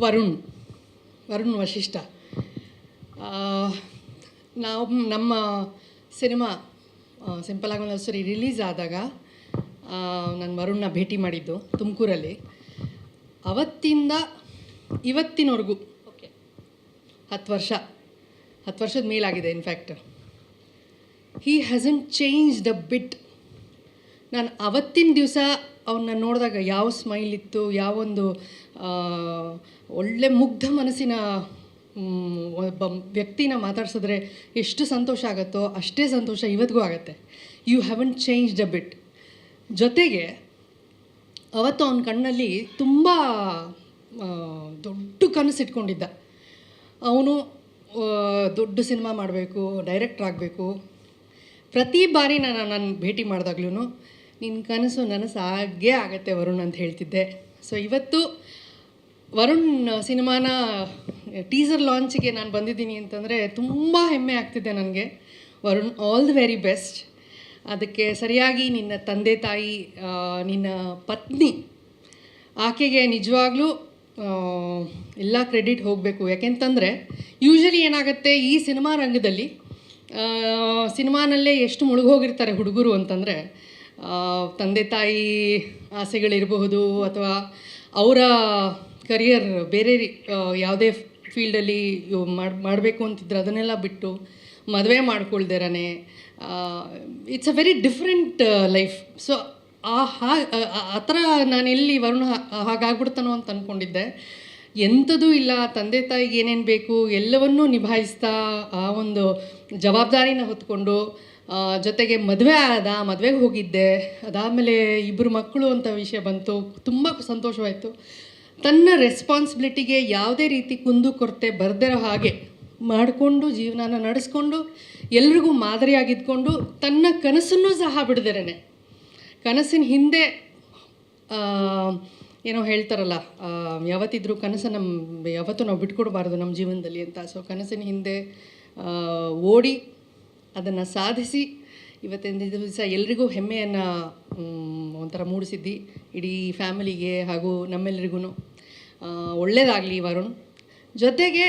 ವರುಣ್ ವಶಿಷ್ಠ. ನಾವು ನಮ್ಮ cinema simple ಆಗಿ ಸರಿ ರಿಲೀಸ್ ಆದಾಗ ನಾನು ವರುಣ್ನ ಭೇಟಿ ಮಾಡಿದ್ದು ತುಮಕೂರಲ್ಲಿ. ಅವತ್ತಿಂದ ಇವತ್ತಿನವರೆಗೂ 10 ವರ್ಷದ ಮೇಲಾಗಿದೆ. ಇನ್ಫ್ಯಾಕ್ಟ್ ಹೀ ಹ್ಯಾಸಂಟ್ ಚೇಂಜ್ಡ್ ಅ ಬಿಟ್. ನಾನು ಅವತ್ತಿನ ದಿವಸ ಅವನ್ನ ನೋಡಿದಾಗ ಯಾವ ಸ್ಮೈಲ್ ಇತ್ತು, ಯಾವೊಂದು ಒಳ್ಳೆ ಮುಗ್ಧ ಮನಸ್ಸಿನ ಒಬ್ಬ ವ್ಯಕ್ತಿನ ಮಾತಾಡ್ಸಿದ್ರೆ ಎಷ್ಟು ಸಂತೋಷ ಆಗುತ್ತೋ ಅಷ್ಟೇ ಸಂತೋಷ ಇವತ್ತಿಗೂ ಆಗುತ್ತೆ. ಯು ಹ್ಯಾವಂಟ್ ಚೇಂಜ್ಡ್ ಅ ಬಿಟ್. ಜೊತೆಗೆ ಅವತ್ತು ಅವನ ಕಣ್ಣಲ್ಲಿ ತುಂಬ ದೊಡ್ಡ ಕನಸು ಇಟ್ಕೊಂಡಿದ್ದ. ಅವನು ದೊಡ್ಡ ಸಿನಿಮಾ ಮಾಡಬೇಕು, ಡೈರೆಕ್ಟ್ರ್ ಆಗಬೇಕು. ಪ್ರತಿ ಬಾರಿ ನಾನು ಭೇಟಿ ಮಾಡಿದಾಗ್ಲೂ ನಿನ್ನ ಕನಸು ನನಸು ಆಗೇ ಆಗತ್ತೆ ವರುಣ್ ಅಂತ ಹೇಳ್ತಿದ್ದೆ. ಸೊ ಇವತ್ತು ವರುಣ್ ಸಿನಿಮಾನ ಟೀಸರ್ ಲಾಂಚಿಗೆ ನಾನು ಬಂದಿದ್ದೀನಿ ಅಂತಂದರೆ ತುಂಬ ಹೆಮ್ಮೆ ಆಗ್ತಿದೆ ನನಗೆ. Varun, all the very best. ಅದಕ್ಕೆ ಸರಿಯಾಗಿ ನಿನ್ನ ತಂದೆ ತಾಯಿ, ನಿನ್ನ ಪತ್ನಿ, ಆಕೆಗೆ ನಿಜವಾಗ್ಲೂ ಎಲ್ಲ ಕ್ರೆಡಿಟ್ ಹೋಗಬೇಕು. ಯಾಕೆಂತಂದರೆ ಯೂಶಲಿ ಏನಾಗುತ್ತೆ ಈ ಸಿನಿಮಾ ರಂಗದಲ್ಲಿ, ಸಿನಿಮಾನಲ್ಲೇ ಎಷ್ಟು ಮುಳುಗೋಗಿರ್ತಾರೆ ಹುಡುಗರು ಅಂತಂದರೆ, ತಂದೆ ತಾಯಿ ಆಸೆಗಳಿರಬಹುದು ಅಥವಾ ಅವರ ಕರಿಯರ್ ಬೇರೆ ಯಾವುದೇ ಫೀಲ್ಡಲ್ಲಿ ಮಾಡಬೇಕು ಅಂತಿದ್ರೆ ಅದನ್ನೆಲ್ಲ ಬಿಟ್ಟು ಮದುವೆ ಮಾಡ್ಕೊಳ್ದಿರನೇ it's a very different life. So ಆ ಥರ ನಾನೆಲ್ಲಿ ವರುಣ ಹಾಗಾಗ್ಬಿಡ್ತಾನೋ ಅಂತ ಅಂದ್ಕೊಂಡಿದ್ದೆ. ಎಂಥದೂ ಇಲ್ಲ, ತಂದೆ ತಾಯಿಗೆ ಏನೇನು ಬೇಕು ಎಲ್ಲವನ್ನೂ ನಿಭಾಯಿಸ್ತಾ ಆ ಒಂದು ಜವಾಬ್ದಾರಿನ ಹೊತ್ಕೊಂಡು, ಜೊತೆಗೆ ಮದುವೆಗೆ ಹೋಗಿದ್ದೆ. ಅದಾದಮೇಲೆ 2 ಮಕ್ಕಳು ಅಂತ ವಿಷಯ ಬಂತು. ತುಂಬ ಸಂತೋಷವಾಯಿತು. ತನ್ನ ರೆಸ್ಪಾನ್ಸಿಬಿಲಿಟಿಗೆ ಯಾವುದೇ ರೀತಿ ಕುಂದು ಕೊರತೆ ಬರ್ದಿರೋ ಹಾಗೆ ಮಾಡಿಕೊಂಡು ಜೀವನನ ನಡೆಸ್ಕೊಂಡು ಎಲ್ರಿಗೂ ಮಾದರಿಯಾಗಿದ್ಕೊಂಡು ತನ್ನ ಕನಸನ್ನು ಸಹ ಬಿಡ್ದಿರೇನೆ, ಕನಸಿನ ಹಿಂದೆ ಏನೋ ಹೇಳ್ತಾರಲ್ಲ, ಯಾವತ್ತಿದ್ರೂ ಕನಸನ್ನು ಯಾವತ್ತೂ ನಾವು ಬಿಟ್ಕೊಡ್ಬಾರ್ದು ನಮ್ಮ ಜೀವನದಲ್ಲಿ ಅಂತ. ಸೊ ಕನಸಿನ ಹಿಂದೆ ಓಡಿ ಅದನ್ನು ಸಾಧಿಸಿ ಇವತ್ತಿನ ದಿವಸ ಎಲ್ರಿಗೂ ಹೆಮ್ಮೆಯನ್ನು ಒಂಥರ ಮೂಡಿಸಿದ್ದಿ. ಇಡೀ ಫ್ಯಾಮಿಲಿಗೆ ಹಾಗೂ ನಮ್ಮೆಲ್ಲರಿಗೂ ಒಳ್ಳೆಯದಾಗಲಿ ವರುಣ್. ಜೊತೆಗೆ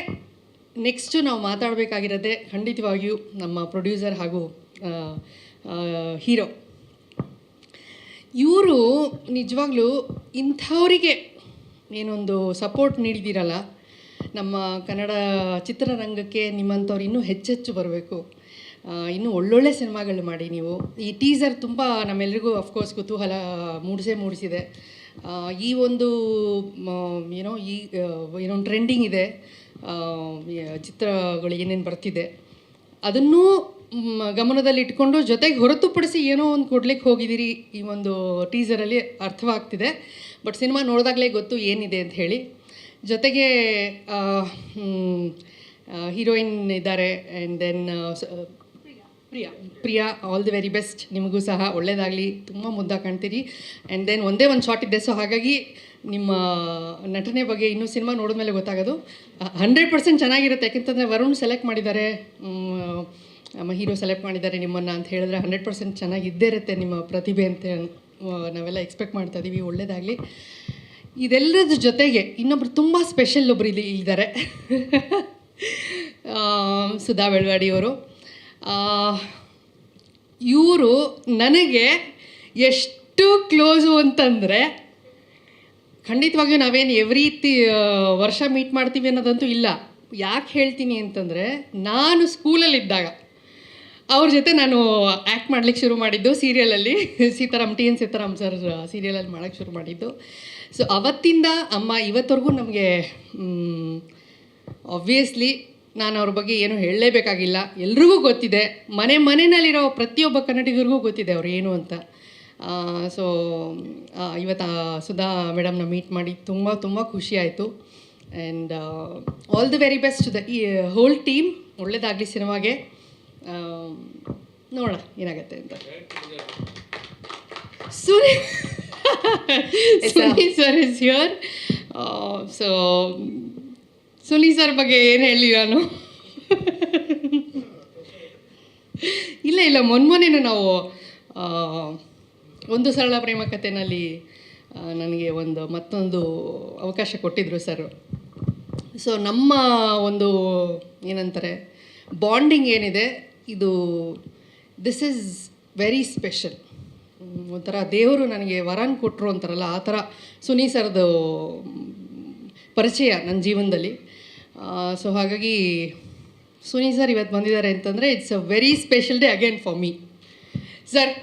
ನೆಕ್ಸ್ಟು ನಾವು ಮಾತಾಡಬೇಕಾಗಿರೋದೆ ಖಂಡಿತವಾಗಿಯೂ ನಮ್ಮ ಪ್ರೊಡ್ಯೂಸರ್ ಹಾಗೂ ಹೀರೋ. ಇವರು ನಿಜವಾಗ್ಲೂ ಇಂಥವರಿಗೆ ಏನೊಂದು ಸಪೋರ್ಟ್ ನೀಡಿದ್ದೀರಲ್ಲ, ನಮ್ಮ ಕನ್ನಡ ಚಿತ್ರರಂಗಕ್ಕೆ ನಿಮ್ಮಂಥವ್ರು ಇನ್ನೂ ಹೆಚ್ಚೆಚ್ಚು ಬರಬೇಕು. ಇನ್ನೂ ಒಳ್ಳೊಳ್ಳೆ ಸಿನಿಮಾಗಳು ಮಾಡಿ. ನೀವು ಈ ಟೀಸರ್ ತುಂಬ ನಮ್ಮೆಲ್ಲರಿಗೂ ಅಫ್ಕೋರ್ಸ್ ಕುತೂಹಲ ಮೂಡಿಸಿದೆ. ಈ ಒಂದು ಏನೋ ಟ್ರೆಂಡಿಂಗ್ ಇದೆ, ಚಿತ್ರಗಳು ಏನೇನು ಬರ್ತಿದೆ ಅದನ್ನೂ ಗಮನದಲ್ಲಿ ಇಟ್ಕೊಂಡು ಜೊತೆಗೆ ಹೊರತುಪಡಿಸಿ ಏನೋ ಒಂದು ಕೊಡ್ಲಿಕ್ಕೆ ಹೋಗಿದ್ದೀರಿ ಈ ಒಂದು ಟೀಸರಲ್ಲಿ ಅರ್ಥವಾಗ್ತಿದೆ. ಬಟ್ ಸಿನಿಮಾ ನೋಡಿದಾಗಲೇ ಗೊತ್ತು ಏನಿದೆ ಅಂತ ಹೇಳಿ. ಜೊತೆಗೆ ಹೀರೋಯಿನ್ ಇದ್ದಾರೆ. And then Priya, all the very best. ನಿಮಗೂ ಸಹ ಒಳ್ಳೆಯದಾಗಲಿ, ತುಂಬ ಮುದ್ದಾಗಿ ಕಾಣ್ತೀರಿ. ಆ್ಯಂಡ್ ದೆನ್ ಒಂದೇ ಒಂದು ಶಾರ್ಟ್ ಇದೆ. ಸೊ ಹಾಗಾಗಿ ನಿಮ್ಮ ನಟನೆ ಬಗ್ಗೆ ಇನ್ನೂ ಸಿನಿಮಾ ನೋಡಿದ್ಮೇಲೆ ಗೊತ್ತಾಗೋದು. 100% ಚೆನ್ನಾಗಿರುತ್ತೆ. ಯಾಕೆಂತಂದರೆ ವರುಣ್ ಸೆಲೆಕ್ಟ್ ಮಾಡಿದ್ದಾರೆ, ನಮ್ಮ ಹೀರೋ ಸೆಲೆಕ್ಟ್ ಮಾಡಿದ್ದಾರೆ ನಿಮ್ಮನ್ನು ಅಂತ ಹೇಳಿದ್ರೆ 100% ಚೆನ್ನಾಗಿದ್ದೇ ಇರುತ್ತೆ ನಿಮ್ಮ ಪ್ರತಿಭೆ ಅಂತ ನಾವೆಲ್ಲ ಎಕ್ಸ್ಪೆಕ್ಟ್ ಮಾಡ್ತಾ ಇದ್ದೀವಿ. ಒಳ್ಳೆಯದಾಗಲಿ. ಇದೆಲ್ಲದ್ರ ಜೊತೆಗೆ ಇನ್ನೊಬ್ರು ತುಂಬ ಸ್ಪೆಷಲ್ ಒಬ್ಬರು ಇದ್ದಾರೆ, ಸುಧಾ ಬೆಳವಾಡಿಯವರು. ಇವರು ನನಗೆ ಎಷ್ಟು ಕ್ಲೋಸು ಅಂತಂದರೆ, ಖಂಡಿತವಾಗಿಯೂ ನಾವೇನು ಎವ್ರಿ ವರ್ಷ ಮೀಟ್ ಮಾಡ್ತೀವಿ ಅನ್ನೋದಂತೂ ಇಲ್ಲ. ಯಾಕೆ ಹೇಳ್ತೀನಿ ಅಂತಂದರೆ, ನಾನು ಸ್ಕೂಲಲ್ಲಿದ್ದಾಗ ಅವ್ರ ಜೊತೆ ನಾನು ಆ್ಯಕ್ಟ್ ಮಾಡ್ಲಿಕ್ಕೆ ಶುರು ಮಾಡಿದ್ದು ಸೀರಿಯಲಲ್ಲಿ. ಸೀತಾರಾಮ್ ಸರ್ ಸೀರಿಯಲಲ್ಲಿ ಮಾಡೋಕ್ಕೆ ಶುರು ಮಾಡಿದ್ದು. ಸೊ ಅವತ್ತಿಂದ ಅಮ್ಮ ಇವತ್ತವರೆಗೂ ನಮಗೆ ಆಬ್ವಿಯಸ್ಲಿ ನಾನು ಅವ್ರ ಬಗ್ಗೆ ಏನು ಹೇಳಲೇಬೇಕಾಗಿಲ್ಲ, ಎಲ್ರಿಗೂ ಗೊತ್ತಿದೆ. ಮನೆಯಲ್ಲಿರೋ ಪ್ರತಿಯೊಬ್ಬ ಕನ್ನಡಿಗರಿಗೂ ಗೊತ್ತಿದೆ ಅವ್ರು ಏನು ಅಂತ. ಸೊ ಇವತ್ತು ಸುಧಾ ಮೇಡಮ್ನ ಮೀಟ್ ಮಾಡಿ ತುಂಬ ತುಂಬ ಖುಷಿ ಆಯಿತು. And all the very best the ಈ ಹೋಲ್ ಟೀಮ್. ಒಳ್ಳೆಯದಾಗಲಿ ಸಿನಿಮಾಗೆ. ನೋಡೋಣ ಏನಾಗುತ್ತೆ ಅಂತ. Suni sir is here. So Suni sir ಬಗ್ಗೆ ಏನು ಹೇಳಿ ನಾನು ಇಲ್ಲ ಮೊನ್ನೆನೂ ನಾವು ಒಂದು ಸರಳ ಪ್ರೇಮ ಕಥೆನಲ್ಲಿ ನನಗೆ ಮತ್ತೊಂದು ಅವಕಾಶ ಕೊಟ್ಟಿದ್ದರು ಸರ್. ಸೊ ನಮ್ಮ ಒಂದು ಏನಂತಾರೆ ಬಾಂಡಿಂಗ್ ಏನಿದೆ ಇದು ದಿಸ್ ಈಸ್ ವೆರಿ ಸ್ಪೆಷಲ್. ಒಂಥರ ದೇವರು ನನಗೆ ವರನ್ ಕೊಟ್ಟರು ಅಂತಾರಲ್ಲ ಆ ಥರ ಸುನಿ ಸರ್ದು ಪರಿಚಯ ನನ್ನ ಜೀವನದಲ್ಲಿ. ಸೊ ಹಾಗಾಗಿ ಸುನಿ ಸರ್ ಇವತ್ತು ಬಂದಿದ್ದಾರೆ ಅಂತಂದರೆ it's a very special day again for me sir.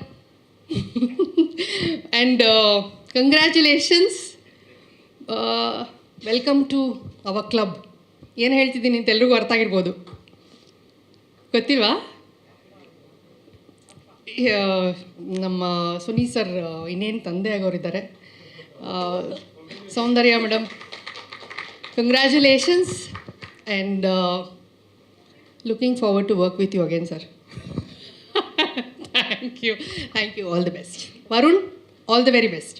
And congratulations, welcome to our club. ಏನು ಹೇಳ್ತಿದ್ದೀನಿ ಅಂತ ಎಲ್ರಿಗೂ ಅರ್ಥ ಆಗಿರ್ಬೋದು, ಗೊತ್ತಿಲ್ವಾ? ನಮ್ಮ ಸುನಿ ಸರ್ ಇನ್ನೇನು ತಂದೆ ಆಗೋರಿದ್ದಾರೆ. Soundarya madam, congratulations and looking forward to work with you again sir. Thank you, all the best. Varun, all the very best.